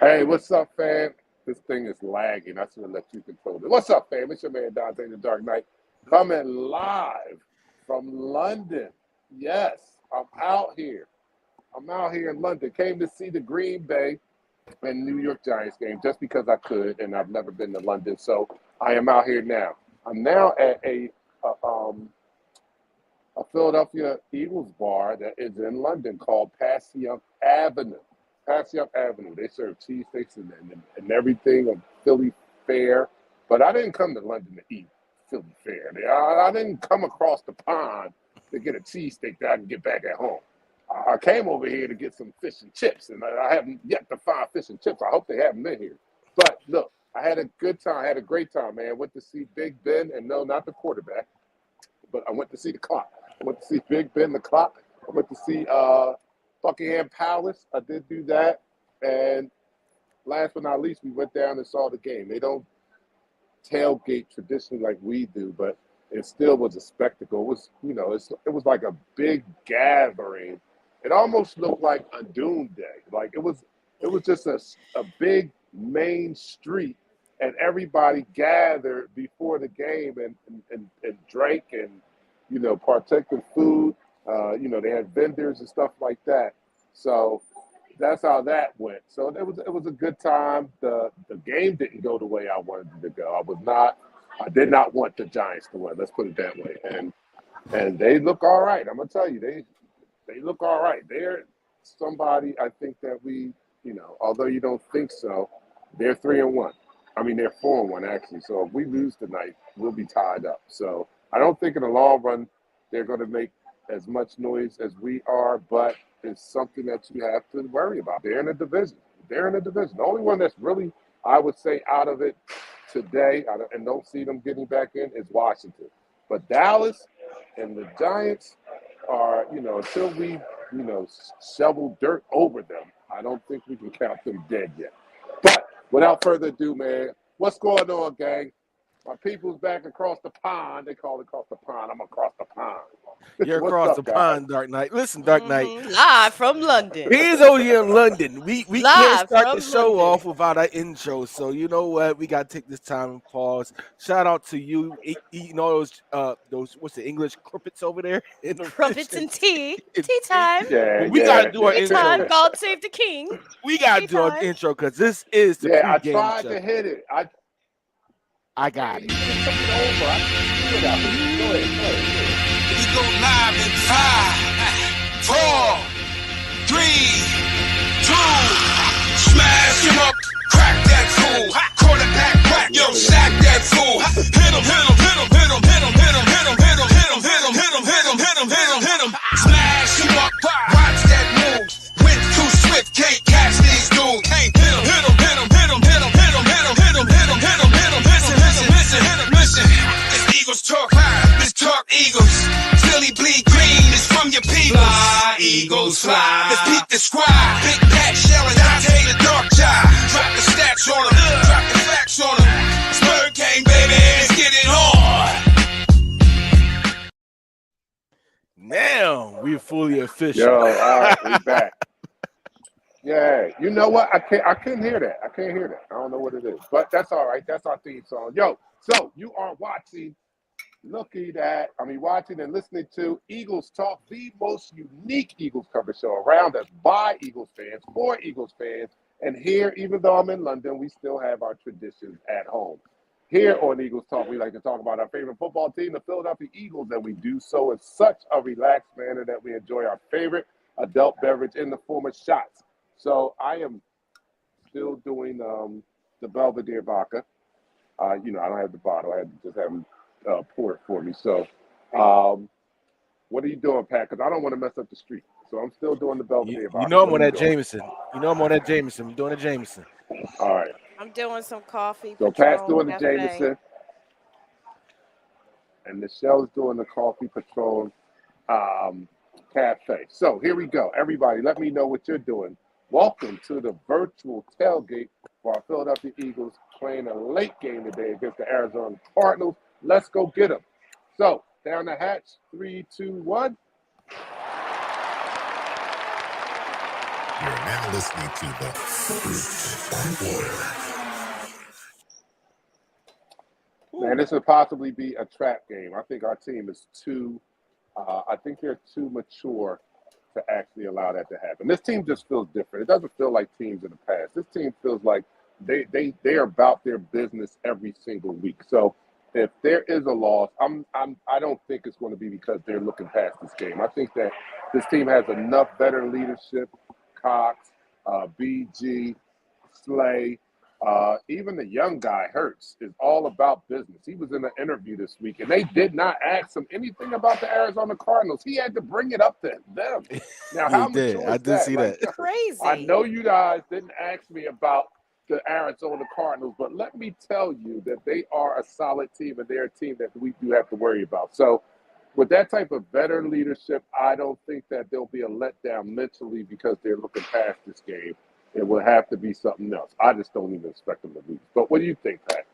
Hey, what's up, fam? This thing is lagging. I should have let you control it. What's up, fam? It's your man Dante the Dark Knight coming live from London. Yes, I'm out here. I'm out here in London. Came to see the Green Bay and New York Giants game just because I could, and I've never been to London, so I am out here now. I'm now at a Philadelphia Eagles bar that is in London called Passaic Avenue. Passaic Avenue. They serve cheesesteaks and everything of Philly fare. But I didn't come to London to eat Philly fare. I didn't come across the pond to get a cheesesteak that I can get back at home. I came over here to get some fish and chips, and I haven't yet to find fish and chips. I hope they have them in here. But look, I had a good time. I had a great time, man. Went to see Big Ben, and no, not the quarterback, but I went to see the clock. I went to see Big Ben, the clock. I went to see Buckingham Palace. I did do that. And last but not least, we went down and saw the game. They don't tailgate traditionally like we do, but it still was a spectacle. It was, it was like a big gathering. It almost looked like a doomsday. Like it was just a big main street, and everybody gathered before the game and drank and partake in food. They had vendors and stuff like that. So that's how that went. So it was a good time. The game didn't go the way I wanted it to go. I did not want the Giants to win. Let's put it that way. And they look all right. I'm gonna tell you, they look all right. They're somebody I think that we, although you don't think so, they're 3-1. I mean, they're 4-1 actually. So if we lose tonight, we'll be tied up. So I don't think in the long run they're going to make as much noise as we are, but it's something that you have to worry about. They're in a division. The only one that's really, I would say, out of it today, and don't see them getting back in, is Washington. But Dallas and the Giants are, until we, shovel dirt over them, I don't think we can count them dead yet. But without further ado, man, what's going on, gang? My people's back across the pond. They call it across the pond. I'm across the pond. You're across the pond, Dark Knight. Listen, Dark Knight. Live from London. He's over here in London. We can't Live start from the show London. off without our intro. So you know what? We gotta take this time and pause. Shout out to you eating all those what's the English crumpets over there? In the Crumpets fish and tea. and Tea time. Yeah, we gotta do our Tea intro. time. God save the king. We gotta Tea do our time. intro because this is the I pregame tried show. to hit it. I got it. You could have took it over. I can do it out. Go ahead. We go live in 5, 4, 3, 2. Smash him up, crack that fool. Quarterback whack, yo, sack that fool. Hit him, hit him, hit him, hit him, hit him, hit him, hit him, hit him, hit him, hit him, hit him, hit him, hit him, hit him, hit him. Smash him up, watch that move. Went too swift, can't catch these dudes. Can't hit him, hit him, hit him, hit him, hit him, hit him, hit him, hit him, hit him, hit him, hit him. Listen. This Eagles talk high, this talk Eagles. Philly bleed green, it's from your people. Fly, Eagles, fly. Let's beat the squad. Big Pat Shell and Dante the Dark Child. Drop the stats on them, drop the facts on them. Spur game, baby, let's get it on. Now we're fully official. Yo, all right, we back. Yeah, you know what? I couldn't hear that. I can't hear that. I don't know what it is, but that's all right. That's our theme song. Yo, so you are watching and listening to Eagles Talk, the most unique Eagles coverage show around us by Eagles fans, for Eagles fans. And here, even though I'm in London, we still have our traditions at home. Here on Eagles Talk, we like to talk about our favorite football team, the Philadelphia Eagles, and we do so in such a relaxed manner that we enjoy our favorite adult beverage in the form of shots. So I am still doing the Belvedere vodka. I don't have the bottle. I had to just have them pour it for me. So what are you doing, Pat? Because I don't want to mess up the street. So I'm still doing the Belvedere vodka. You know I'm on that Jameson. I'm doing a Jameson. All right. I'm doing some coffee. So Patron, Pat's doing the cafe. Jameson. And Michelle's doing the Coffee Patron Cafe. So here we go. Everybody, let me know what you're doing. Welcome to the virtual tailgate for our Philadelphia Eagles playing a late game today against the Arizona Cardinals. Let's go get them. So down the hatch, 3, 2, 1. You are now listening to the First Quarter. Man, this would possibly be a trap game. I think our team is too. I think they're too mature to actually allow that to happen. This team just feels different. It doesn't feel like teams in the past. This team feels like they are about their business every single week. So if there is a loss, I don't think it's going to be because they're looking past this game. I think that this team has enough veteran leadership. Cox, BG, Slay. Even the young guy, Hurts, is all about business. He was in an interview this week, and they did not ask him anything about the Arizona Cardinals. He had to bring it up to them. Now, He how did. mature I is did that? see Like, that. Crazy. I know you guys didn't ask me about the Arizona Cardinals, but let me tell you that they are a solid team, and they're a team that we do have to worry about. So with that type of veteran leadership, I don't think that there'll be a letdown mentally because they're looking past this game. It will have to be something else. I just don't even expect them to lose. But what do you think, Pat?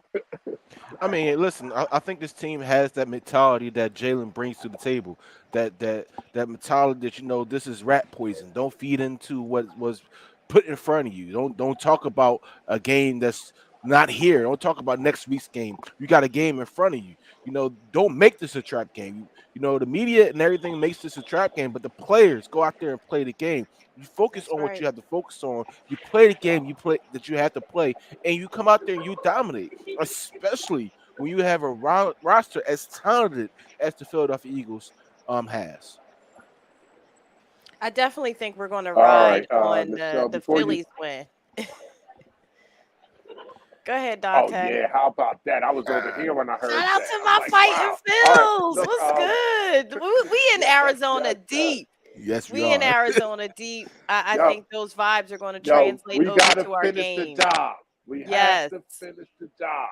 I mean, listen, I think this team has that mentality that Jalen brings to the table. That mentality that this is rat poison. Don't feed into what was put in front of you. Don't talk about a game that's not here. Don't talk about next week's game. You got a game in front of you. Don't make this a trap game. The media and everything makes this a trap game, but the players go out there and play the game. You focus That's on what right. you have to focus on. You play the game that you have to play, and you come out there and you dominate, especially when you have a roster as talented as the Philadelphia Eagles has. I definitely think we're going to All ride right, on Michelle, the before you. Phillies win. Go ahead, Oh, Dante. yeah, how about that? I was over here when I Shout heard out that. to I'm my like, fighting wow. All right, Phils. look, What's good? We in Arizona yes. deep. Yes, we We in are. Arizona deep. I Yo, think those vibes are going to yo, translate we over got to to our finish the game. job. We have Yes, to finish the job.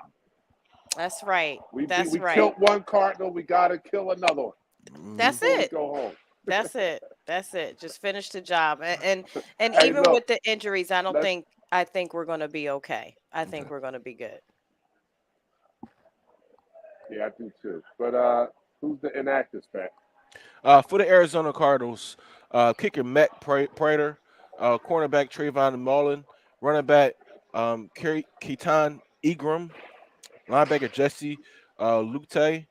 that's right. We That's right. killed one Cardinal. We got to kill another one That's before we it. go home. That's it. That's it. Just finish the job. And Hey, even look, with the injuries, let's. I think we're going to be okay. I think we're going to be good. Yeah, I do too. But who's the inactive, Pat? For the Arizona Cardinals, kicker Matt Prater, cornerback Trayvon Mullen, running back Keaton Egram, linebacker Jesse Lute,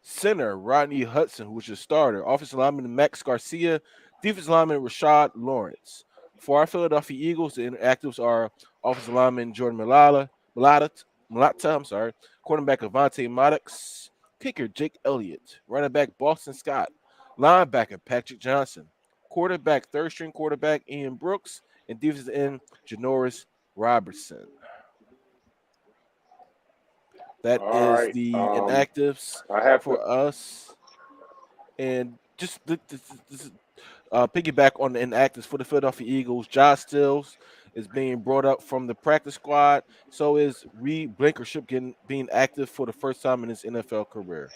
center Rodney Hudson, who was your starter, offensive lineman Max Garcia, defensive lineman Rashad Lawrence. For our Philadelphia Eagles, the inactives are offensive lineman Jordan Malata, I'm sorry, quarterback Avante Maddox, kicker Jake Elliott, running back Boston Scott, linebacker Patrick Johnson, quarterback third string quarterback Ian Brooks, and defensive end Janoris Robertson. That All is right. the inactives I have to. for us. And just piggyback on the inactives for the Philadelphia Eagles, Josh Stills is being brought up from the practice squad. So is Reed Blankenship being active for the first time in his NFL career.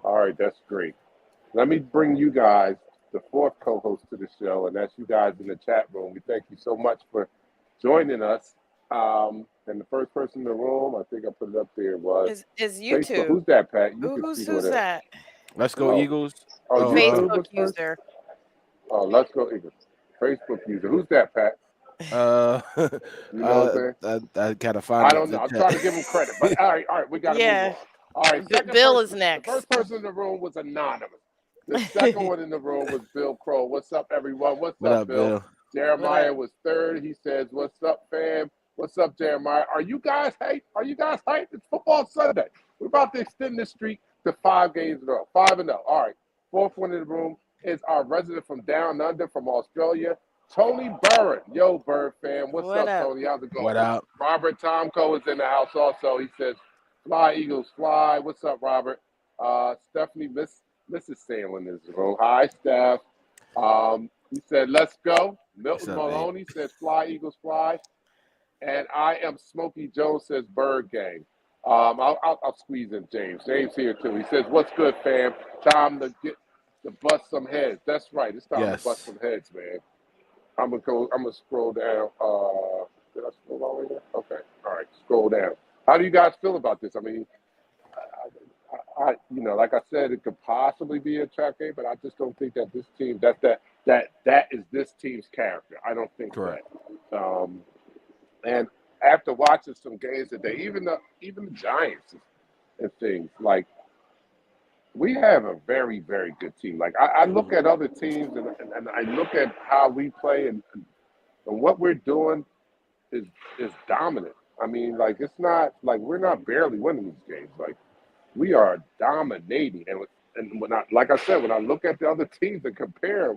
All right, that's great. Let me bring you guys the fourth co-host to the show, and that's you guys in the chat room. We thank you so much for joining us. And the first person in the room, I think I put it up there, was Is Facebook. YouTube. Who's that, Pat? You can Who's see who it is. that? Let's go, Oh. Eagles. Oh, YouTube Facebook was first? user. Oh, let's go Eagles. Facebook user. Who's that, Pat? You know what I'm saying? I gotta find. I don't know. I'm trying to give him credit, but all right, we got to Yeah. move on. All right, second Bill person, is next. The first person in the room was anonymous. The second one in the room was Bill Crow. What's up, everyone? What's What up, Bill? Bill? Jeremiah was third. He says, "What's up, fam? What's up, Jeremiah? Are you guys hyped? It's football Sunday. We're about to extend this streak to 5 games in a row. 5-0. All right. Fourth one in the room is our resident from down under from Australia, Tony Burren. Yo, Bird fam. What's What up, up? Tony? How's it going? What up? Robert Tomko is in the house also. He says, "Fly, Eagles, fly." What's up, Robert? Stephanie, Mrs. Sandlin is in the room. Hi, Steph. He said, "Let's go." Milton What's up, Maloney says, "Fly, Eagles, fly." And I am Smokey Jones says, "Bird gang." I'll squeeze in James. James here too. He says, "What's good, fam? Time to bust some heads." That's right. It's time to bust some heads, man. I'm gonna scroll down. Did I scroll all the way down? Okay. All right. Scroll down. How do you guys feel about this? I mean, like I said, it could possibly be a trap game, but I just don't think that this team, that that is this team's character. I don't think Correct. that. And after watching some games today, even the Giants and things like we have a very very good team. Like I look at other teams and I look at how we play and what we're doing is dominant. I mean, like it's not like we're not barely winning these games. Like we are dominating, and when like I said, when I look at the other teams and compare,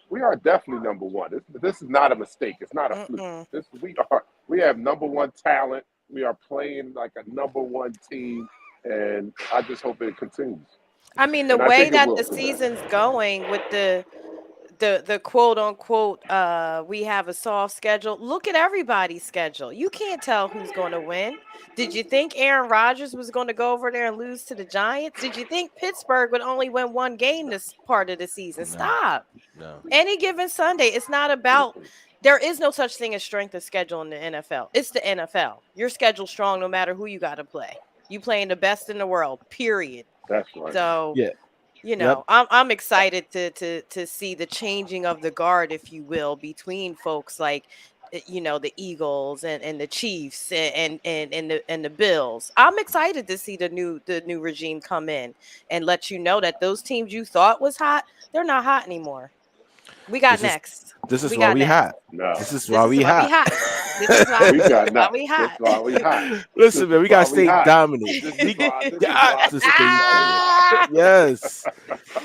we are definitely number one. This is not a mistake. It's not a fluke. Mm-mm. We have number one talent. We are playing like a number one team, and I just hope it continues. I mean, the And I way think it that will. the season's going with the quote unquote we have a soft schedule. Look at everybody's schedule. You can't tell who's going to win. Did you think Aaron Rodgers was going to go over there and lose to the Giants? Did you think Pittsburgh would only win one game this part of the season? No. Stop. No. Any given Sunday, it's not about there is no such thing as strength of schedule in the NFL. It's the NFL. Your schedule's strong no matter who you got to play. You playing the best in the world, period. That's right. So Yeah. you know, I'm excited to see the changing of the guard, if you will, between folks like the Eagles and the Chiefs and the Bills. I'm excited to see the new regime come in and let you know that those teams you thought was hot, they're not hot anymore. We got next. This is We why got we next. hot. No, This is This why is we why we hot. hot. This is why we got why nuts. we hot. That's why we hot. Listen, man, we gotta stay dominant. This We is why. got to stay dominant. Yes.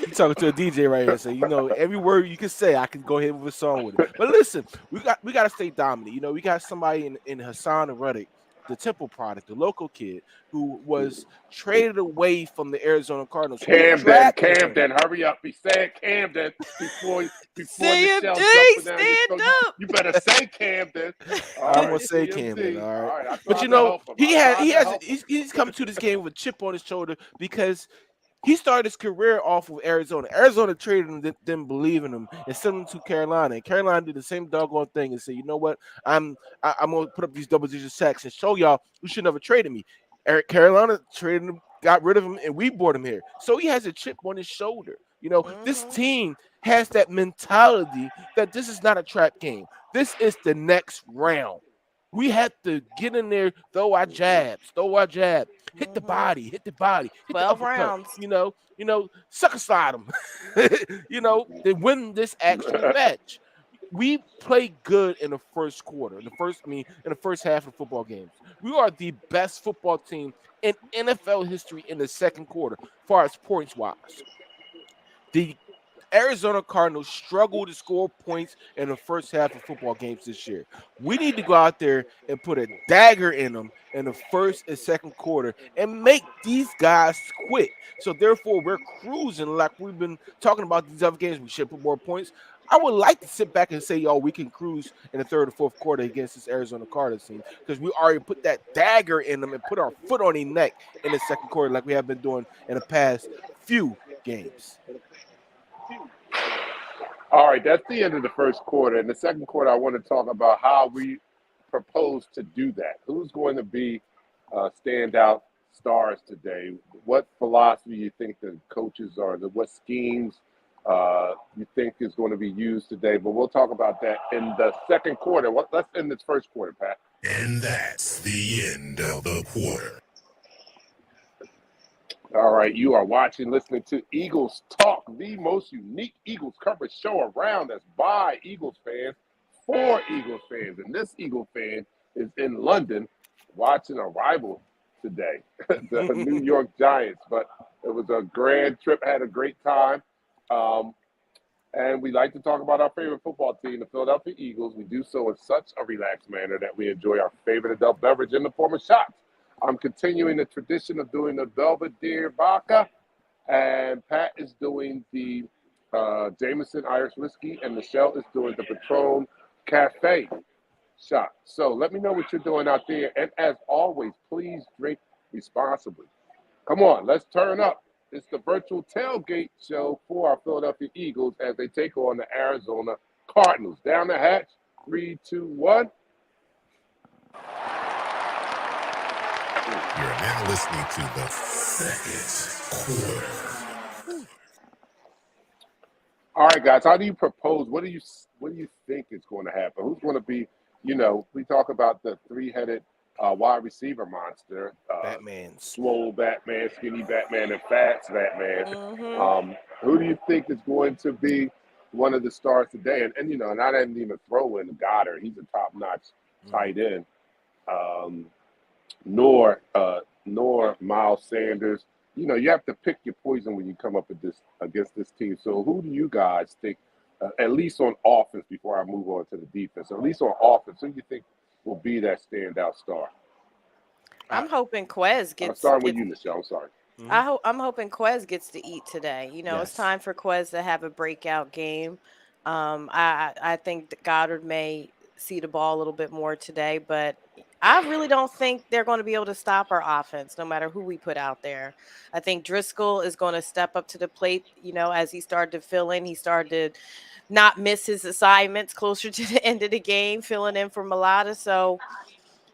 You talking to a DJ right here, so every word you can say, I can go ahead with a song with it. But listen, we got to stay dominant. We got somebody in Hassan Reddick, the Temple product, the local kid who was traded away from the Arizona Cardinals. Camden, hurry up! He said Camden before the CMD, shell jumping down your stand throat. up. You better say Camden. I'm gonna say Camden, all right. I But tried to help him. he's coming to this game with a chip on his shoulder because he started his career off with Arizona. Arizona traded him, didn't believe in him, and sent him to Carolina. And Carolina did the same doggone thing and said, you know what? I'm gonna put up these double-digit sacks and show y'all you should never traded me. Carolina traded him, got rid of him, and we brought him here. So he has a chip on his shoulder. This team has that mentality that this is not a trap game. This is the next round. We have to get in there, throw our jabs, hit the body, hit the 12 uppercut, rounds. sucker slide them, they win this actual match. We play good in the first quarter, in the first half of football games. We are the best football team in NFL history in the second quarter, as far as points wise. The Arizona Cardinals struggle to score points in the first half of football games this year. We need to go out there and put a dagger in them in the first and second quarter and make these guys quit. So therefore, we're cruising like we've been talking about these other games. We should put more points. I would like to sit back and say, we can cruise in the third or fourth quarter against this Arizona Cardinals team because we already put that dagger in them and put our foot on their neck in the second quarter like we have been doing in the past few games. All right, that's the end of the first quarter. In the second quarter, I want to talk about how we propose to do that. Who's going to be standout stars today? What philosophy you think the coaches are? What schemes you think is going to be used today? But we'll talk about that in the second quarter. Let's end this first quarter, Pat. And that's the end of the quarter. All right, you are listening to Eagles Talk, the most unique Eagles coverage show around that's by Eagles fans, for Eagles fans. And this Eagle fan is in London watching a rival today, the New York Giants. But it was a grand trip, had a great time. And we like to talk about our favorite football team, the Philadelphia Eagles. We do so in such a relaxed manner that we enjoy our favorite adult beverage in the form of shots. I'm continuing the tradition of doing the Belvedere Vodka, and Pat is doing the Jameson Irish Whiskey, and Michelle is doing the Patron Cafe shot. So let me know what you're doing out there. And as always, please drink responsibly. Come on, let's turn up. It's the virtual tailgate show for our Philadelphia Eagles as they take on the Arizona Cardinals. Down the hatch, 3, 2, 1. You're now listening to the second quarter. All right, guys. How do you propose? What do you think is going to happen? Who's going to be? We talk about the three-headed wide receiver monster, Batman's. swole Batman, skinny Batman, and fats Batman. Mm-hmm. Who do you think is going to be one of the stars today? And I didn't even throw in Goddard. He's a top-notch Mhm. tight end. Um, nor Miles Sanders. You have to pick your poison when you come up against this team. So who do you guys think, at least on offense, before I move on to the defense, at least on offense, who do you think will be that standout star? I, I'm hoping Quez I'm gets starting with gets you, Michelle. I'm sorry. mhm. I'm hoping Quez gets to eat today. It's Yes. time for Quez to have a breakout game. I think that Goddard may see the ball a little bit more today, but I really don't think they're going to be able to stop our offense, no matter who we put out there. I think Driscoll is going to step up to the plate. As he started to fill in, he started to not miss his assignments closer to the end of the game, filling in for Mulata. So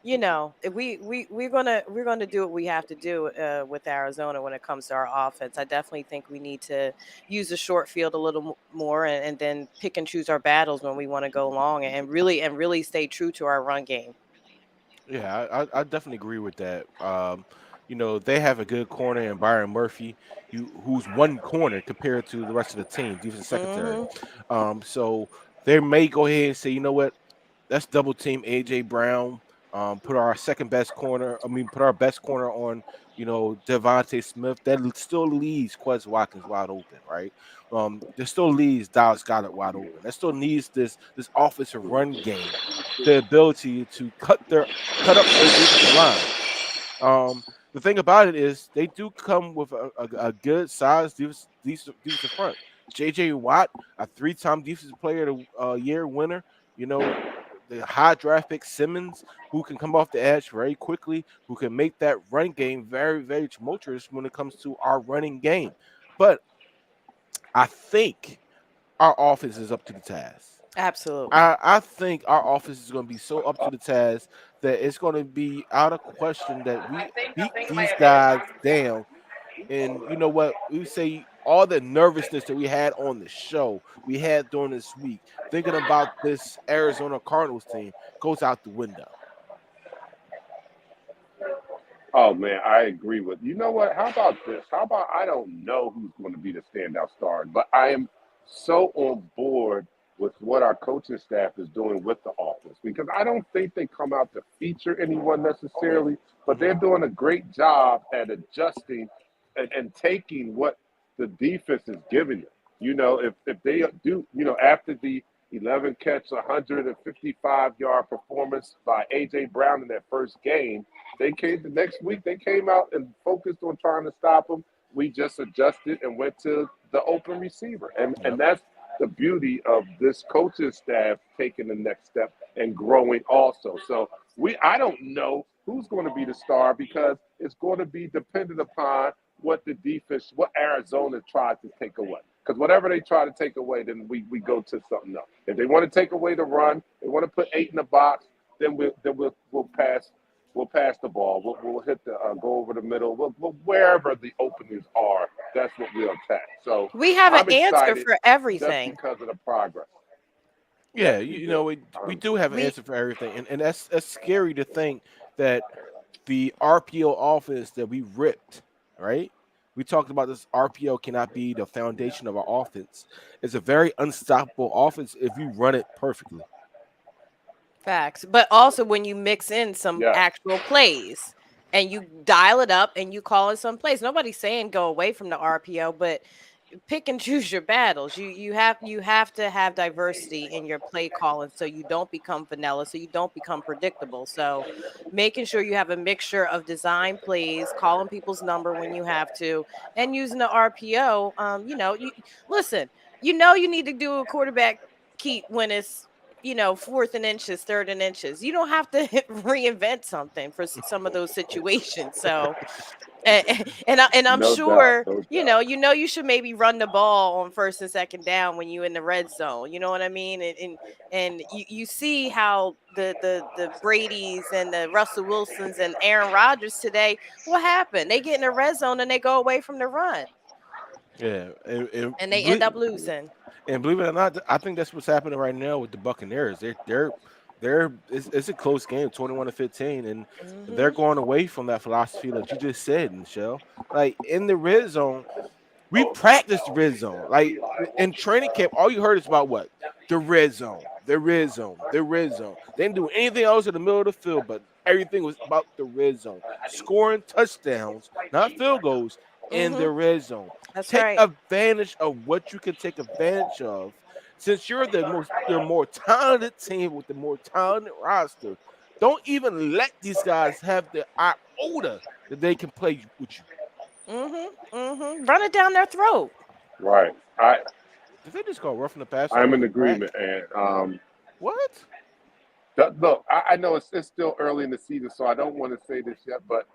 if we're gonna do what we have to do with Arizona when it comes to our offense. I definitely think we need to use the short field a little more, and then pick and choose our battles when we want to go long, and really stay true to our run game. Yeah, I definitely agree with that. They have a good corner in Byron Murphy, who's one corner compared to the rest of the team, defensive secretary. Hmm. So they may go ahead and say, you know what, let's double team AJ Brown. Put our second best corner. I mean, put our best corner on. Devontae Smith. That still leaves Quez Watkins wide open, right? That still leaves Dallas Goddard wide open. That still needs this offensive run game, the ability to cut up their defensive line. Um, the thing about it is they do come with a good size defensive front. J.J. Watt, a three-time defensive player of the year winner. You know, the high draft pick Simmons, who can come off the edge very quickly, who can make that run game very, very tumultuous when it comes to our running game. But I think our offense is up to the task. Absolutely. I think our offense is going to be so up to the task that it's going to be out of question that we beat these guys down. And you know what? We say all the nervousness that we had on the show, we had during this week, thinking about this Arizona Cardinals team goes out the window. Oh man, I agree with you. Know what? How about this? How about I don't know who's going to be the standout star, but I am so on board with what our coaching staff is doing with the offense because I don't think they come out to feature anyone necessarily, but Hmm. they're doing a great job at adjusting and taking what the defense is giving them. If they do, after the 11 catch, 155-yard performance by AJ Brown in that first game, they came the next week. They came out and focused on trying to stop them. We just adjusted and went to the open receiver, and Yep. that's the beauty of this coaching staff taking the next step and growing also. So I don't know who's going to be the star because it's going to be dependent upon what the defense, what Arizona tries to take away. Because whatever they try to take away, then we go to something else. If they want to take away the run, they want to put 8 in the box, then we'll pass. We'll pass the ball. We'll hit the go over the middle. Wherever the openings are, that's what we'll attack. So We have an I'm answer excited for just everything. because of the progress. Yeah, Yes, we you do. know, we do have an We answer for everything, and that's scary to think that the RPO offense that we ripped, right? We talked about this RPO cannot be the foundation of our offense. It's a very unstoppable offense if you run it perfectly. Facts. But also when you mix in some Yes. actual plays and you dial it up and you call in some plays. Nobody's saying go away from the RPO, but pick and choose your battles. You have to have diversity in your play calling so you don't become vanilla, so you don't become predictable. So making sure you have a mixture of design plays, calling people's number when you have to, and using the RPO. You listen, you need to do a quarterback keep when it's fourth and inches, third and inches. You don't have to reinvent something for some of those situations. So and I'm No doubt. sure No doubt. you should maybe run the ball on first and second down when you in the red zone. You know what I mean? And you see how the Brady's and the Russell Wilsons and Aaron Rodgers today. What happened? They get in the red zone and they go away from the run. Yeah, and they end up losing. and believe it or not, I think that's what's happening right now with the Buccaneers. It's a close game, 21-15, and they're Hmm. going away from that philosophy that you just said, Michelle. Like in the red zone, we practiced the red zone. Like in training camp, all you heard is about what? The red zone, the red zone, the red zone. They didn't do anything else in the middle of the field, but everything was about the red zone. Scoring touchdowns, not field goals, in Hmm. the red zone. That's Take right. advantage of what you can take advantage of. Since you're more talented team with the more talented roster, don't even let these guys have the iota that they can play with you. Hmm. Hmm. Run it down their throat. Right. I Did they just call roughing the passer I'm in on crack? agreement, and What? look, I know it's still early in the season, so I don't want to say this yet, but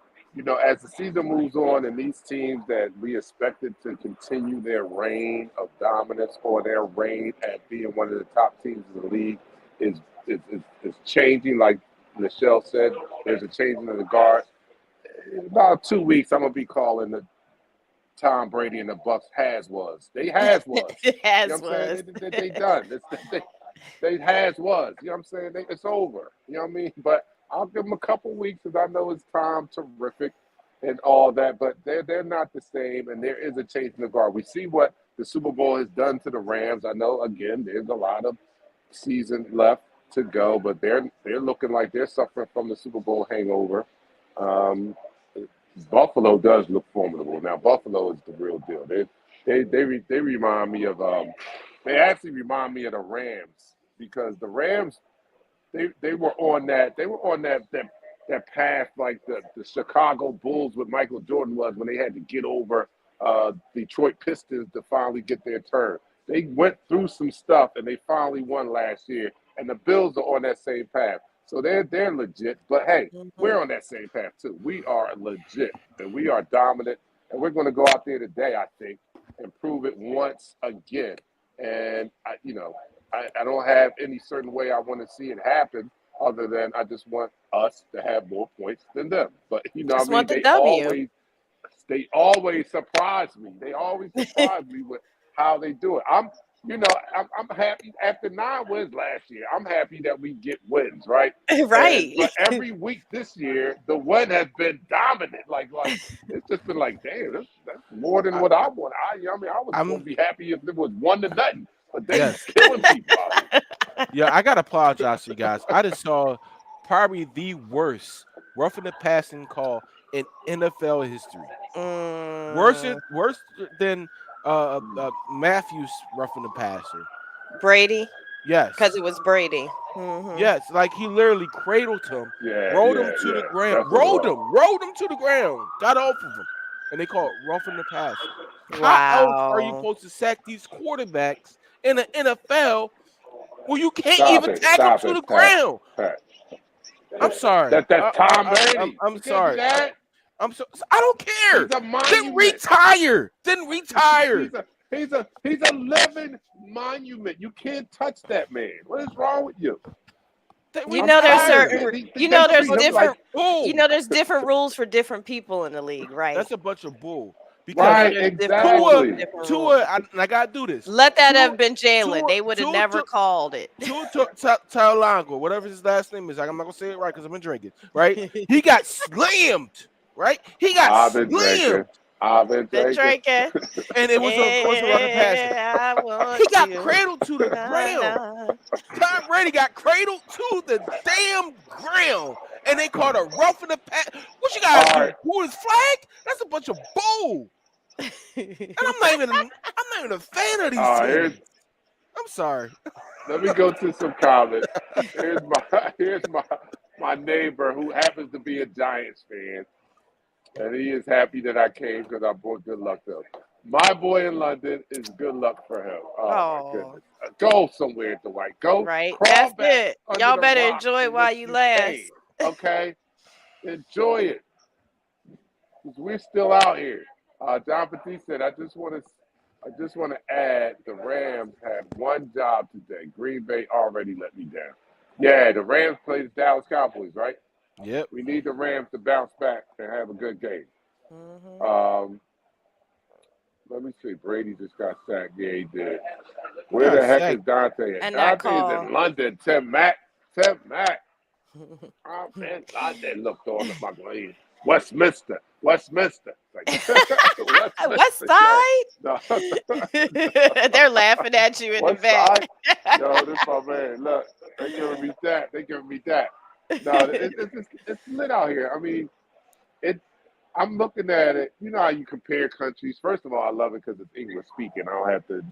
as the season moves on, and these teams that we expected to continue their reign of dominance or their reign at being one of the top teams in the league is changing. Like Michelle said, there's a changing of the guard. In about 2 weeks, I'm gonna be calling the Tom Brady and the Bucks has was. They has was. You know As what I'm was. saying? They done. They has was. You know what I'm saying? It's over. You know what I mean? But I'll give them a couple weeks because I know it's Tom terrific and all that. But they're not the same, and there is a change in the guard. We see what the Super Bowl has done to the Rams. I know again there's a lot of season left to go, but they're looking like they're suffering from the Super Bowl hangover. Um, Buffalo does look formidable. Now Buffalo is the real deal. They remind me of they actually remind me of the Rams because the Rams they were on that path like the Chicago Bulls with Michael Jordan was when they had to get over Detroit Pistons to finally get their turn. They went through some stuff and they finally won last year, and the Bills are on that same path. So they're legit. But hey, Hmm. we're on that same path too. We are legit and we are dominant, and we're going to go out there today, I think, and prove it once again. And I don't have any certain way I want to see it happen other than I just want us to have more points than them. But what Just I mean, want the W. they always surprise me. They always surprise me with how they do it. I'm happy after 9 wins last year. I'm happy that we get wins, right? Right. But every week this year, the win has been dominant. Like it's just been like, damn, that's more than I, what I want. I was going I'm to be happy if it was 1-0, but they yes. killing people out here. Yeah, I gotta apologize to you guys. I just saw probably the worst roughing the passing call in NFL history. Mm, Worse than Matthews roughing the passer. Brady, because Yes. it was Brady. Hmm. Yes, like he literally cradled him, Yeah, rolled him yeah, to the yeah. ground, That's what it was. rolled him to the ground, got off of him, and they call it roughing the passer. How else are you Wow. supposed to sack these quarterbacks in the NFL when you can't Stop even it. tackle them Stop to it, the Pat. ground? Pat. I'm sorry. That's Tom Brady. I'm You can't do sorry. that. I don't He's care. a Then monument. retire. Then retire. He's a living monument. You can't touch that man. What is wrong with you? Then You I'm know there's tired of retire. certain, it. you They know That's a there's treat bunch him of like different, bull. there's different rules for different people in the league, right? That's a bunch of bull. You Because know right. there's different rules Tua, for Exactly. different rules. I gotta do this. Let that Tua, have been Jalen. Tua, They would have Tua, never called it. Talango, whatever his last name is. I'm not gonna say it right because I've been drinking. Right? He got slammed. Right? He got I've been slammed, drinking. I've been Been drinking. drinking. and it was a roughing passer. Yeah, I want He got you. cradled to the Na, ground. na. Tom Brady got cradled to the damn ground, and they called a roughing the pass. What you All gotta do? right. Pull his flag? That's a bunch of bull. And I'm not even a fan of these Here's teams. I'm sorry. Let me go to some comments. Here's my neighbor who happens to be a Giants fan, and he is happy that I came because I brought good luck to him. My boy in London is good luck for him. Oh my Oh, goodness! Go somewhere, Dwight. Go right. crawl That's back it. under Y'all the better rocks enjoy it in while which you you last. came. Okay, enjoy it. 'Cause we're still out here. John Petit said, I just want to add the Rams had one job today. Green Bay already let me down. Yeah, the Rams play the Dallas Cowboys, right? Yep. We need the Rams to bounce back and have a good game. Hmm. Um, Let me see. Brady just got sacked. Yeah, he did. Where Got the heck sacked. is Dante at? And that Dante is call. in London. Tim Mack. I'm in London. Look, on my lane. Westminster. Westminster. Like, West Westminster. Side. No. They're laughing at you in the West back. Side. Yo, this my man. Look, they giving me that. They giving me that. No, it's lit out here. I mean, it. I'm looking at it. You know how you compare countries. First of all, I love it because it's English speaking. I don't have to,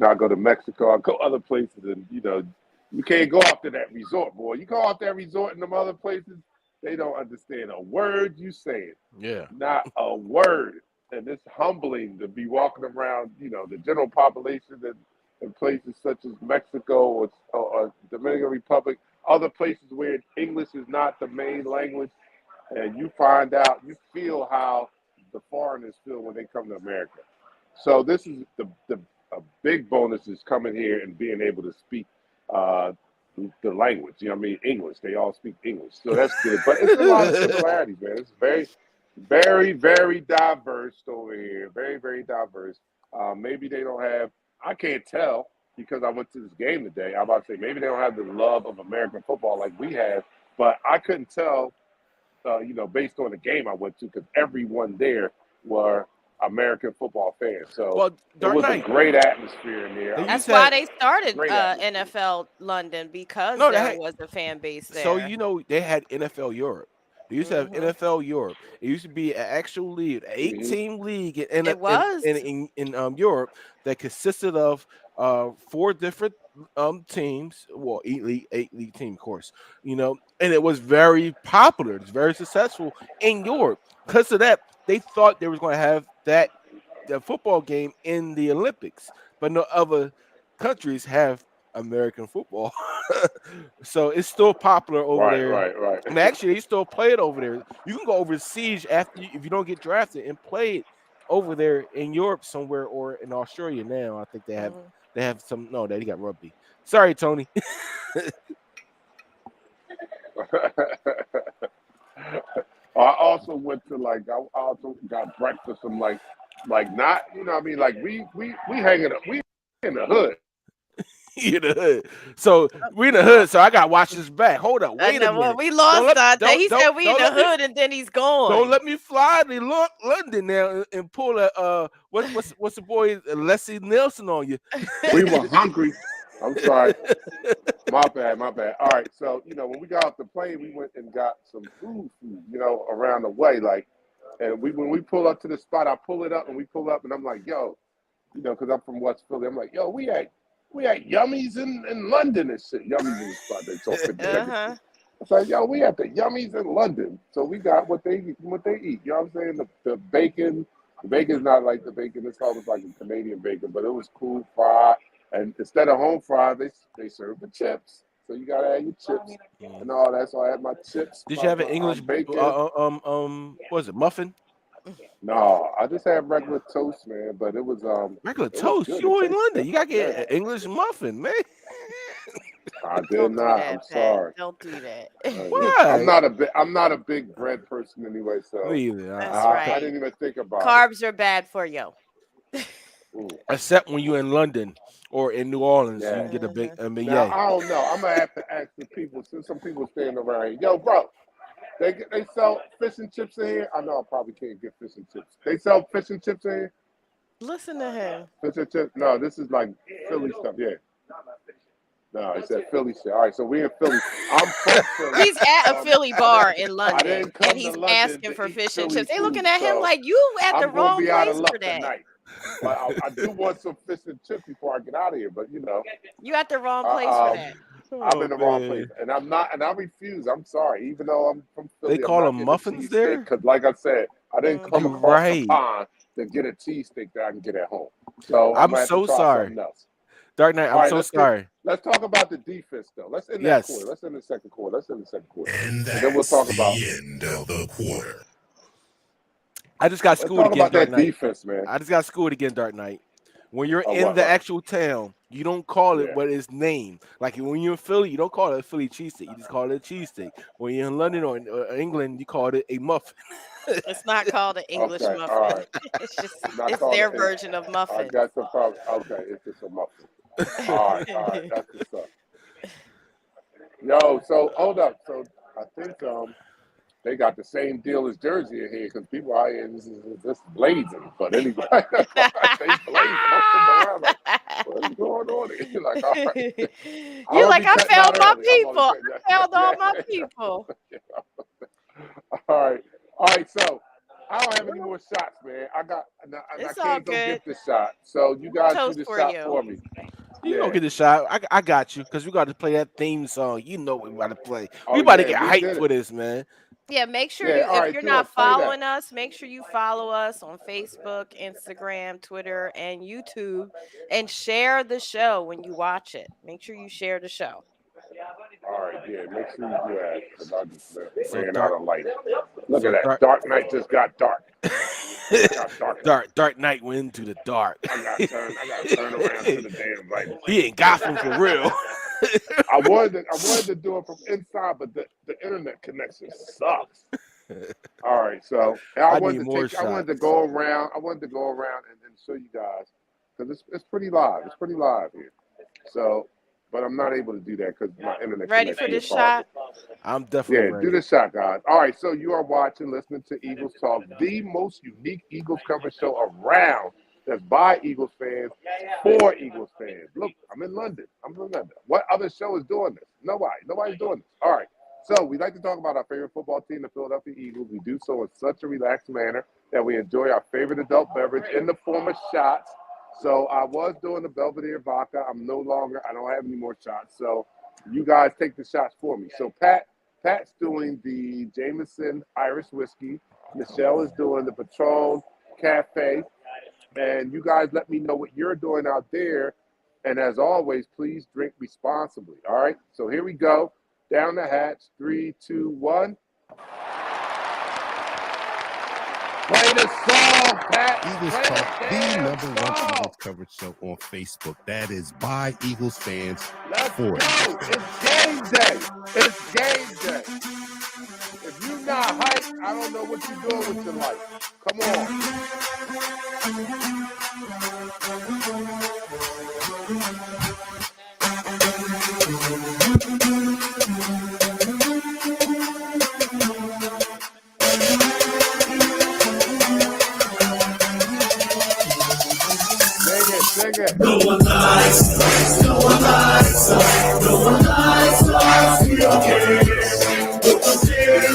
I go to Mexico. I go other places, and you can't go out to that resort, boy. You go out that resort in them other places, they don't understand a word you saying. Yeah. Not a word. And it's humbling to be walking around, the general population in places such as Mexico or Dominican Republic, other places where English is not the main language, and you feel how the foreigners feel when they come to America. So this is a big bonus is coming here and being able to speak uh, the language. English. They all speak English, so that's good. But it's a lot of similarities, man. It's very, very, very diverse over here. Very, very diverse. Maybe they don't have. I can't tell because I went to this game today. I'm about to say maybe they don't have the love of American football like we have, but I couldn't tell. Based on the game I went to, because everyone there were American football fans. So Well, it Dark was a Knight. great atmosphere in there. They That's used to why have, they started Great atmosphere. NFL London, because no, they there had, was a fan base so there. they had NFL Europe. They used to have Hmm. NFL Europe. It used to be an actual league, an Hmm. 8-team league in It was. Europe that consisted of 4 different teams. Well, eight league team, of course. And it was very popular. It's very successful in Europe. Because of that, they thought they was going to have the football game in the Olympics, but no other countries have American football. So it's still popular over Right, there. right, right. And actually, they still play it over there. You can go overseas if you don't get drafted and play it over there in Europe somewhere or in Australia now. I think Mhm. they have some. No, they got rugby. Sorry, Tony. I also went to I also got breakfast from not like we hanging up we in the hood. In the hood. So we in the hood. So I got to watch this back. Hold up. I Wait a know. Well, minute. we Don't lost let Dante. He said we in don't the let me hood, and then he's don't gone. let me fly to London now and pull a what's the boy Leslie Nielsen on you. We were hungry. I'm sorry. My bad. All right. So, when we got off the plane, we went and got some food, around the way. And when we pull up to the spot, I pull it up and we pull up and I'm like, yo, because I'm from West Philly. I'm like, yo, we had yummies in London and shit. Yummies in the spot. They talk 50 seconds. Uh-huh. It's like, yo, we had the yummies in London. So we got what they eat. You know what I'm saying? The bacon. The bacon's not like the bacon. It's almost like a Canadian bacon, but it was cool fried. And instead of home fried, they serve the chips. So you gotta add your chips and all that. So I had my chips, Did you my, have an my English bacon. what was it, muffin? No, I just had regular toast, man. But it was Regular it was toast. good. You It in tastes London. good. You gotta get Yeah. an English muffin, man. I did Don't do not. that, I'm Pat. sorry. Don't do that. I'm Why? not a big bread person anyway, so Me either. That's I right. didn't even think about Carbs are bad for you. it. Mm, Except when you're in London or in New Orleans, you yeah. can get a big Uh-huh. a Now beignet. I don't know. I'm gonna have to ask the people since some people standing around here. Yo, bro, they sell fish and chips in here. I know I probably can't get fish and chips. They sell fish and chips in here. Listen to him. Fish and chips. No, this is like Philly stuff. Yeah. No, it said Philly shit. All right, so we in Philly. I'm from Philly. He's at a Philly bar in I London, didn't come and to he's London asking to for eat fish and Philly chips. They food, looking at him so like you at the I'm gonna wrong be out of place luck for that. tonight. But I do want some fish and chips before I get out of here. But You at the wrong place for that. I'm Oh in the wrong place, man. and I'm not, and I refuse. I'm sorry, even though I'm from They Philly, I'm call not them getting a muffins cheesesteak there? because, like I said, I didn't come You're across the right. pond to get a cheesesteak that I can get at home. So I'm I'm gonna have to so try sorry. something else. Dark Knight, All I'm right, so sorry. let's talk about the defense though. Let's end that quarter. Yes. Let's end the second quarter. And And then we'll that's talk about the end of the quarter. I just got let's schooled talk again, about Dark that Knight. defense, man. I just got schooled again, Dark Knight. When you're Oh, in the what? actual town You don't call it Yeah. what it's named. Like when you're in Philly, you don't call it a Philly cheesesteak. You just call it a cheesesteak. When you're in London or England, you call it a muffin. It's not called an English Okay. All muffin. right. It's just Not it's called their it. version of I muffin. got the problem. Okay, it's just a muffin. All right. All right. That's what's up. Yo, so hold up. So I think they got the same deal as Jersey in here because people out here this blazing. But anyway, they blazing. I'm sitting around like, what is going on here? Like, all right, I'm You're gonna like, be I cutting found out my early. I'm people. only I cutting found all my yeah. people. All right, all right. So I don't have any more shots, man. And I It's all can't go good. get the shot. So you guys do Toast the for shot you. for me. You Yeah. gonna get a shot. I got you because we got to play that theme song. You know what we about to play. We Oh about to yeah, get we hyped did it. for this, man. Yeah, make sure Yeah. you, All if right, you're do it. not Play that. following us, make sure you follow us on Facebook, Instagram, Twitter, and YouTube, and share the show when you watch it. Make sure you share the show. All right, yeah, make sure you do that because I just So ran out dark. of light. Look at So that. dark. Dark night just got dark. It got darker. Dark night went into the dark. I gotta turn around to the damn light. He in Gotham for real. I wanted to do it from inside, but the internet connection sucks. All right, so I I need wanted more to shots. go around. I wanted to go around and show you guys because it's pretty live. It's pretty live here. So, but I'm not able to do that because my internet Ready for connection this is horrible. shot? I'm definitely Yeah, do ready. the shot, guys. All right, so you are watching, listening to Eagles Talk, the most unique Eagles coverage show around. That's by Eagles fans, for Eagles fans. Look, I'm in London. What other show is doing this? Nobody's doing this. All right. So we like to talk about our favorite football team, the Philadelphia Eagles. We do so in such a relaxed manner that we enjoy our favorite adult beverage in the form of shots. So I was doing the Belvedere vodka. I don't have any more shots. So you guys take the shots for me. So Pat's doing the Jameson Irish whiskey. Michelle is doing the Patron Cafe. And you guys let me know what you're doing out there. And as always, please drink responsibly. All right. So here we go. Down the hatch. 3, 2, 1. Play the song, Pat. Eagles Play Talk, the damn number one song. Eagles coverage show on Facebook. That is by Eagles fans Let's for go. Eagles fans. It's game day. It's game day. If you're not hyped, I don't know what you're doing with your life. Come on. Sing it. No one likes us. No one likes us. No one likes us. We don't care. Look up there.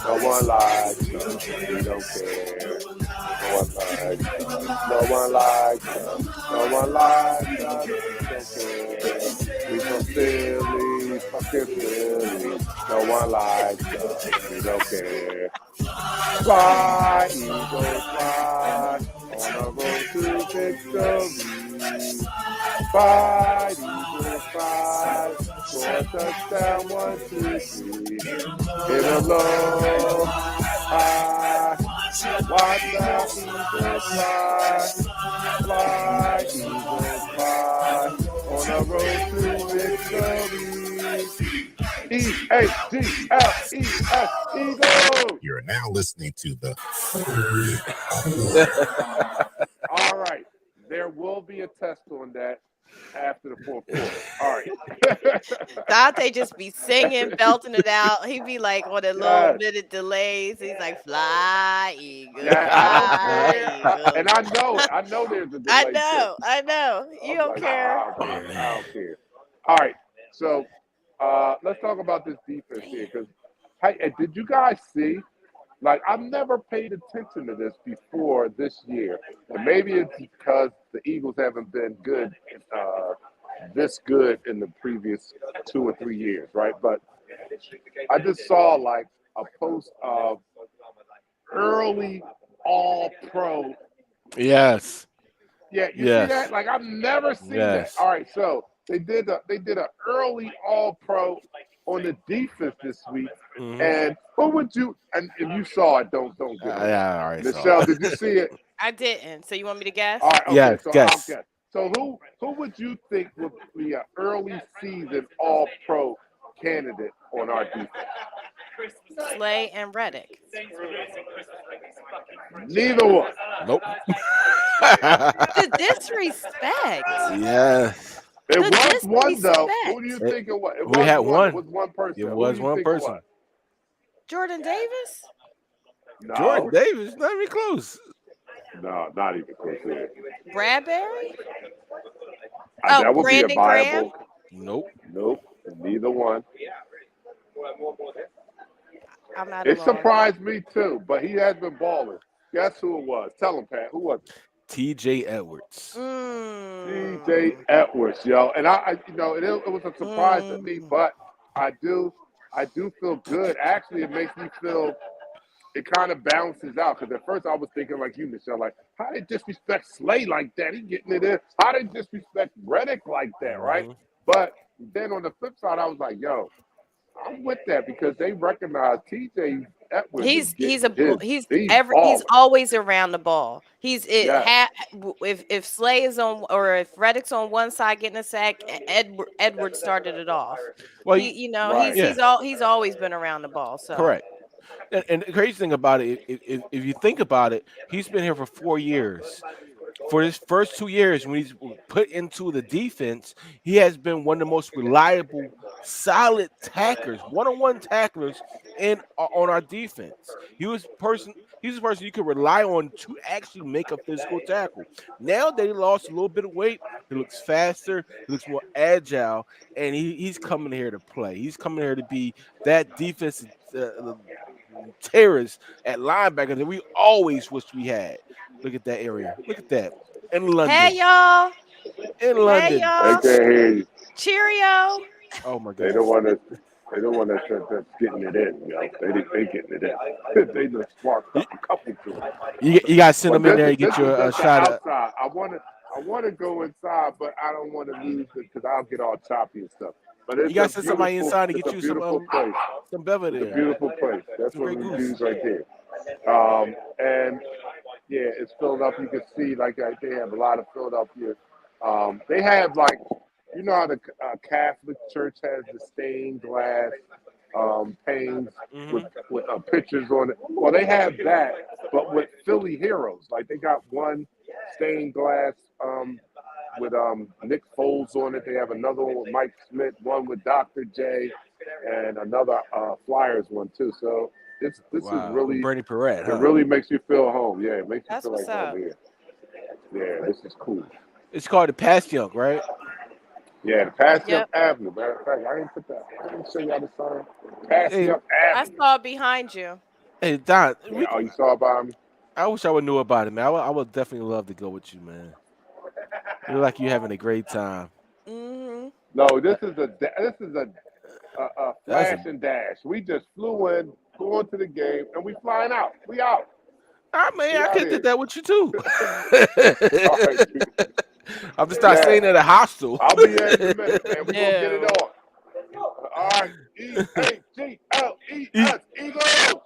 No one likes us. We don't care. No one likes us. No one likes us. We don't care. We from Philly, fucking Philly. No one likes us. We don't care. Fly, Eagles, fly, on a road to victory. Fly, Eagles, fly, score a touchdown, 1, 2, 3. Hit a low, high, watch out, Eagles, fly. Fly, Eagles, fly, on a road to victory. E-A-G-L-E-S, Eagles! You're now listening to the All right. There will be a test on that after the fourth quarter. All right. Dante just be singing, belting it out. He be like on a little minute delays. He's like, fly, eagle, Yeah, I don't fly, care. eagle. And I know it. I know there's a delay. I know. You I'm don't like, care. I don't care. All right. So let's talk about this defense here. Because, hey, did you guys see? Like, I've never paid attention to this before this year. And maybe it's because the Eagles haven't been good, this good in the previous 2 or 3 years, right? But I just saw, like, a post of early all-pro. Yes. Yeah, you Yes. see that? Like, I've never seen Yes. that. All right, so they did a early all-pro on the defense this week. Mhm. And who would you? And if you saw it, don't get it. Yeah, all right. Michelle, so. did you see it? I didn't. So you want me to guess? All right, okay, Yes, so I'll guess. guess. So who would you think would be an early season All Pro candidate on our defense? Slay and Reddick. Neither one. Nope. The disrespect. Yes. It The was one though. disrespect. Who do you think it was? It We was had one. It one. was one person. It Who was do you one think person. it Jordan Davis? was? Jordan No, Davis, not even close. no, not even close. Here. Bradbury? That would be a Brandon Graham? viable. Nope. Nope, neither one. I'm at a It loss. surprised me too, but he has been balling. Guess who it was? Tell him, Pat. Who was it? T.J. Edwards. DJ Edwards, yo, and it was a surprise to me, but I do feel good. Actually, it makes me feel. It kind of balances out because at first I was thinking like you, Michelle, like how they disrespect Slay like that? He getting it in. How they disrespect Reddick like that, right? But then on the flip side, I was like, yo, I'm with that because they recognize TJ Edwards. He's balling. always around the ball. Yeah. If Slay is on or if Reddick's on one side getting a sack, Edward started it off. Well, Right. He's always been around the ball. So correct. And the crazy thing about it, if you think about it, he's been here for 4 years. For his first 2 years, when he's put into the defense, he has been one of the most reliable, solid tacklers, one-on-one tacklers on our defense. He's the person you could rely on to actually make a physical tackle. Now that he lost a little bit of weight, he looks faster, he looks more agile, and he's coming here to play. He's coming here to be that defensive terrorist at linebacker that we always wished we had. Look at that area. Look at that. In London. hey y'all, In London. They y'all. can't hear you. Cheerio. Oh my They goodness. don't want to. They don't want that's getting it in. You know, they getting it in. They just sparked up a couple to it. You got to send them in But there and get your just the shot at. outside. I want to go inside, but I don't want to lose it because I'll get all choppy and stuff. But it's You got to send somebody inside to get you place. some bevel It's a there. beautiful place. That's Some what great we goose. do right there. And yeah, it's Philadelphia. You can see like they have a lot of Philadelphia. They have like, you know how the Catholic Church has the stained glass panes with pictures on it. Well, they have that, but with Philly heroes. Like they got one stained glass with Nick Foles on it. They have another one with Mike Smith, one with Dr. J, and another Flyers one too. So this is really Bernie Perret, it really makes you feel home. Yeah, it makes you That's feel like what's up. home here. Yeah, this is cool. It's called the Passyunk, right? Yeah, the Passyunk Avenue. Matter of fact, I didn't show y'all the sign. Passyunk I Avenue. saw it behind you. Hey Don, Yeah, you saw about me? I wish I would knew about it, man. I would definitely love to go with you, man. You look like you're having a great time. No, this is a flash and dash. We just flew in, going to the game, and we flying out. We out. I mean, I could have did that with you too. All right. I'm just start staying at a hostel. I'll be there in a minute, man. We're gonna get it on. All right. EAGLES, Eagles.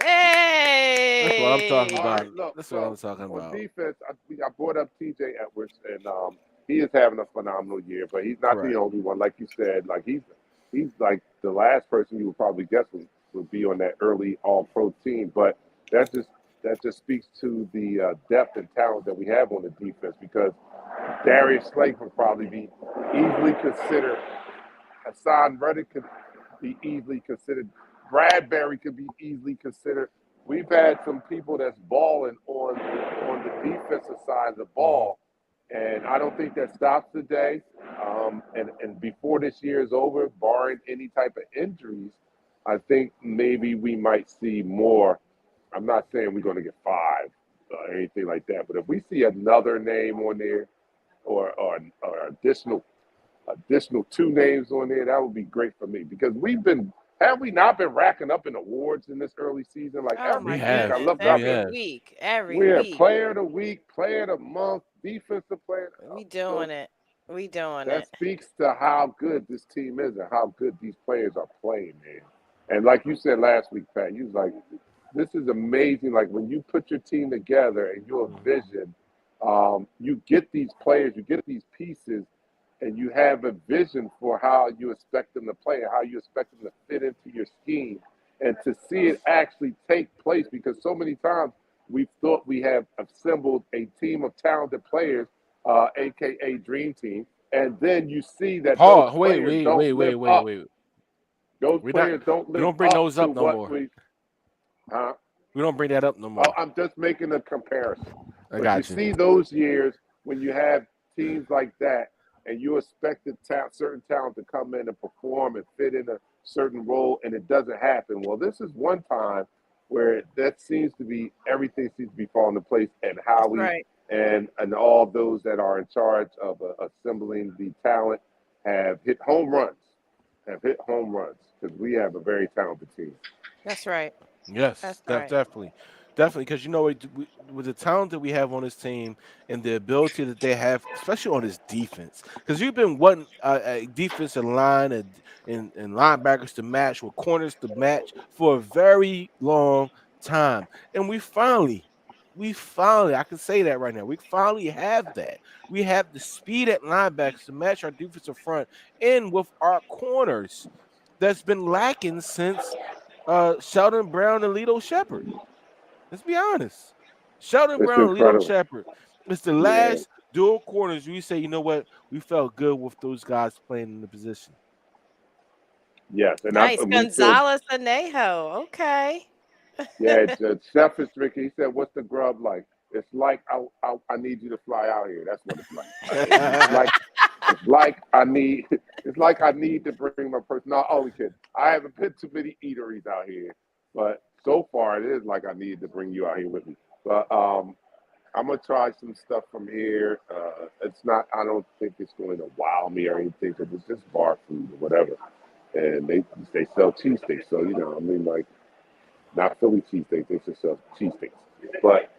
Hey. That's what I'm talking All right, about. look, That's what I'm talking on about. defense, I brought up TJ Edwards, and he is having a phenomenal year, but he's not the only one. Like you said, like he's like the last person you would probably guess would be on that early All-Pro team. But that just speaks to the depth and talent that we have on the defense because Darius Slade would probably be easily considered. Hassan Reddick could be easily considered. Bradbury could be easily considered. We've had some people that's balling on the defensive side of the ball, and I don't think that stops today. And before this year is over, barring any type of injuries, I think maybe we might see more. I'm not saying we're going to get 5 or anything like that, but if we see another name on there or additional 2 names on there, that would be great for me because have we not been racking up in awards in this early season? Like every week I look up every week. We have player of the week, player of the month, defensive player. We doing it. That speaks to how good this team is and how good these players are playing, man. And like you said last week, Pat, you was like, this is amazing. Like when you put your team together and you Mhm. envision, you get these players, you get these pieces, and you have a vision for how you expect them to play and how you expect them to fit into your scheme, and to see it actually take place. Because so many times we thought we have assembled a team of talented players, aka Dream Team, and then you see that those Paul, wait, players wait, don't wait, wait, live wait, up. wait. Those We're not. players don't We live don't bring up those to up no what more. we. Huh? We don't bring that up no more. I'm just making a comparison. I But you got you. see those years when you have teams like that, and you expect certain talent to come in and perform and fit in a certain role, and it doesn't happen. Well, this is one time where that seems to be everything seems to be falling into place, and That's Howie right. and all those that are in charge of assembling the talent have hit home runs, because we have a very talented team. That's right. Yes, That's right. definitely, definitely. Because you know, with the talent that we have on this team and the ability that they have, especially on this defense, because you've been wanting a defensive line and linebackers to match with corners to match for a very long time, and we finally, I can say that right now, we finally have that. We have the speed at linebackers to match our defensive front, and with our corners that's been lacking since Sheldon Brown and Lito Shepherd. Let's be honest. Sheldon It's Brown and Lito incredible. Shepherd. It's the Yeah. last dual corners we say, you know what, we felt good with those guys playing in the position. Yes, Nice. and we feel. Gonzalez Anejo. Okay. Yeah, the chef is Ricky. He said, "What's the grub like?" It's like I need you to fly out here. That's what it's like. It's like I need it's like I need to bring my person. No, only kid. I haven't been to many eateries out here, but so far it is like I need to bring you out here with me. But I'm gonna try some stuff from here. It's not. I don't think it's going to wow me or anything because it's just bar food or whatever. And they sell cheesesteaks, so I mean, like not Philly cheesesteaks, they just sell cheesesteaks. But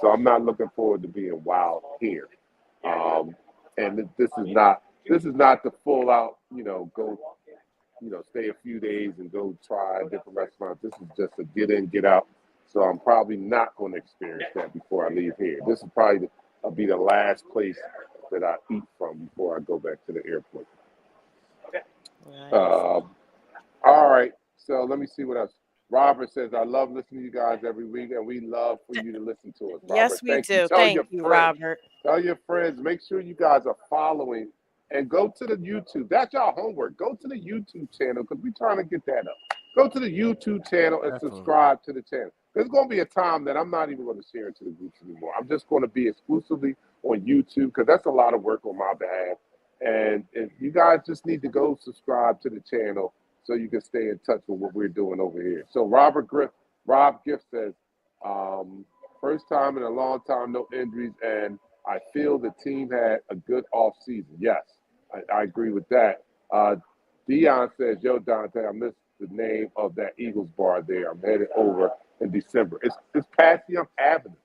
so I'm not looking forward to being wild here. Um, and this is not the full out, go, stay a few days and go try different restaurants. This is just a get in, get out. So I'm probably not going to experience that before I leave here. This will probably be the last place that I eat from before I go back to the airport. Nice. Um, all right. So let me see what else. Robert says, I love listening to you guys every week, and we love for you to listen to us. Robert, Yes, we thank you. do. Tell Thank your you, friends. Robert. Tell your friends. Make sure you guys are following and go to the YouTube. That's your homework. Go to the YouTube channel because we're trying to get that up. Go to the YouTube channel and Definitely. subscribe to the channel. There's going to be a time that I'm not even going to share it to the groups anymore. I'm just going to be exclusively on YouTube because that's a lot of work on my behalf. And you guys just need to go subscribe to the channel so you can stay in touch with what we're doing over here. So Rob Gift says, um, first time in a long time, no injuries, and I feel the team had a good off season. Yes, I agree with that. Dion says, "Yo, Dante, I missed the name of that Eagles bar there. I'm headed over in December. It's past Young Avenue.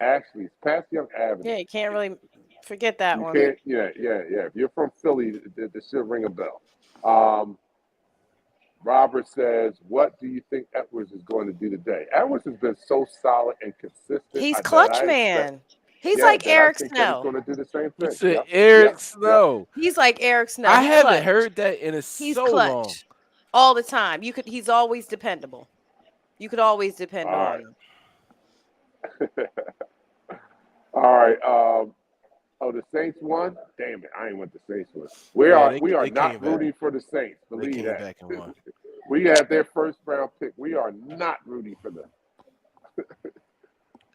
Actually, it's past Young Avenue. Yeah, you can't really forget that You one. can't. Yeah. If you're from Philly, this should ring a bell." Um, Robert says, "What do you think Edwards is going to do today?" Edwards has been so solid and consistent He's that clutch I expect, man. He's yeah, like that I Eric think that he's Snow. going to do the same You thing. said Yep, Eric yep, yep. Snow. He's like Eric Snow. I He haven't clutch. heard that in He's so long. clutch all the time. He's always dependable. You could always depend All on right, him. all right. Oh, the Saints won. Damn it, I ain't want the Saints won. We Yeah, are they we are they came not back. rooting for the Saints. They Believe came that. back and won. We had their first round pick. We are not rooting for them.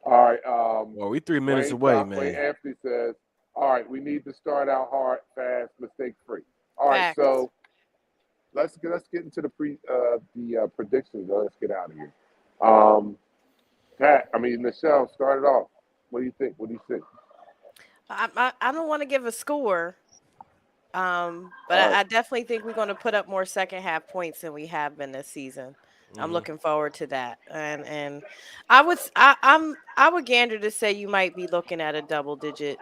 All right. Well, we 3 minutes away, Wayne man. Anthony says, "All right, we need to start out hard, fast, mistake free." All right, Facts. so let's get into the predictions. Let's get out of here. Um, Michelle, start it off. What do you think? What do you think? I don't want to give a score, but All right. I definitely think we're going to put up more second half points than we have been this season. I'm Hmm. looking forward to that, and I would gander to say you might be looking at a double digit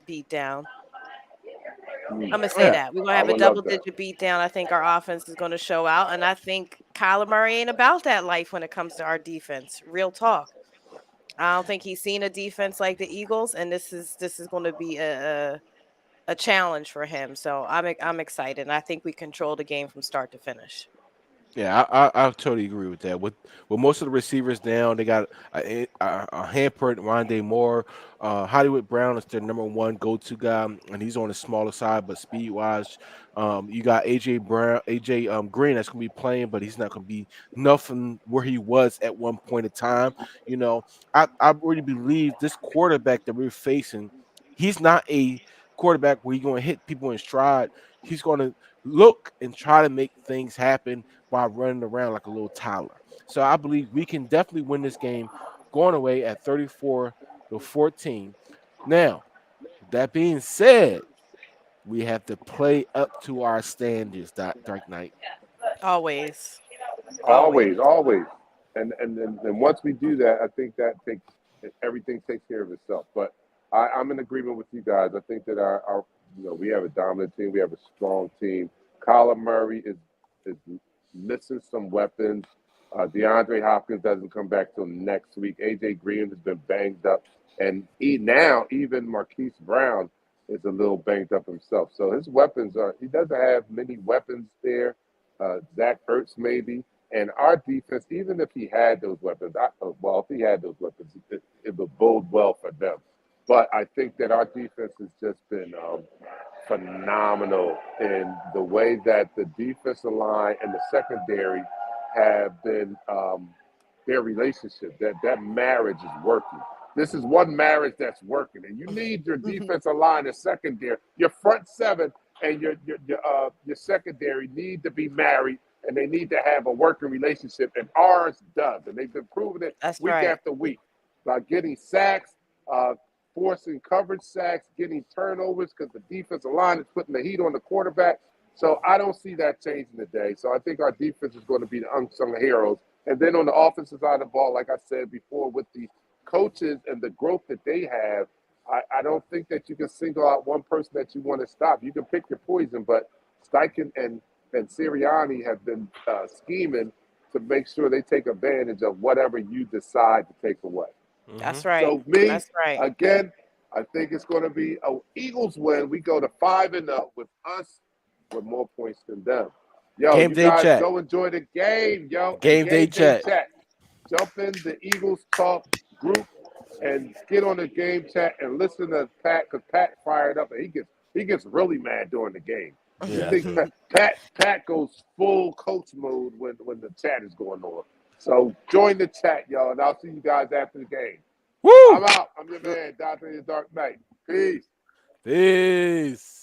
beat down. I'm gonna Oh, say yeah. that we're gonna I have a would love double that. digit beatdown. I think our offense is gonna show out, and I think Kyler Murray ain't about that life when it comes to our defense. Real talk. I don't think he's seen a defense like the Eagles, and this is going to be a challenge for him. So I'm excited, and I think we control the game from start to finish. Yeah, I totally agree with that. With most of the receivers down, they got a hampered Rondé Moore. Hollywood Brown is their number one go-to guy, and he's on the smaller side, but speed-wise, you got AJ Green that's gonna be playing, but he's not gonna be nothing where he was at one point in time. You know, I really believe this quarterback that we're facing, he's not a quarterback where he's gonna hit people in stride. He's gonna look and try to make things happen while running around like a little toddler. So I believe we can definitely win this game going away at 34-14. Now, with that being said, we have to play up to our standards, Dark Knight. Always, always. Always, always. And once we do that, I think that takes everything takes care of itself. But I'm in agreement with you guys. I think that our we have a dominant team, we have a strong team. Kyler Murray is missing some weapons. DeAndre Hopkins doesn't come back till next week. AJ Green has been banged up, and now even Marquise Brown is a little banged up himself. So his weapons are he doesn't have many weapons there. Zach Ertz maybe. And our defense, even if he had those weapons, if he had those weapons, it would bode well for them. But I think that our defense has just been phenomenal in the way that the defensive line and the secondary have been their relationship. That marriage is working. This is one marriage that's working, and you need your defensive line and secondary, your front seven and your secondary need to be married, and they need to have a working relationship, and ours does, and they've been proving it That's week right. after week by getting sacks, forcing coverage sacks, getting turnovers because the defensive line is putting the heat on the quarterback. So I don't see that changing today. So I think our defense is going to be the unsung heroes. And then on the offensive side of the ball, like I said before, with the coaches and the growth that they have, I don't think that you can single out one person that you want to stop. You can pick your poison, but Steichen and Sirianni have been scheming to make sure they take advantage of whatever you decide to take away. Hmm. That's right. So me, That's right. again, I think it's going to be a Eagles win. We go to 5-0 with us with more points than them. Yo, Game you day guys chat. go enjoy the game, yo, and Game day game day chat. chat. Jump in the Eagles Talk group and get on the game chat and listen to Pat because Pat fired up and he gets really mad during the game. You Yeah, I think do. Pat goes full coach mode when the chat is going on. So join the chat, y'all, and I'll see you guys after the game. I'm Woo! out. I'm your man, Dr. The Dark Knight. Peace. Peace.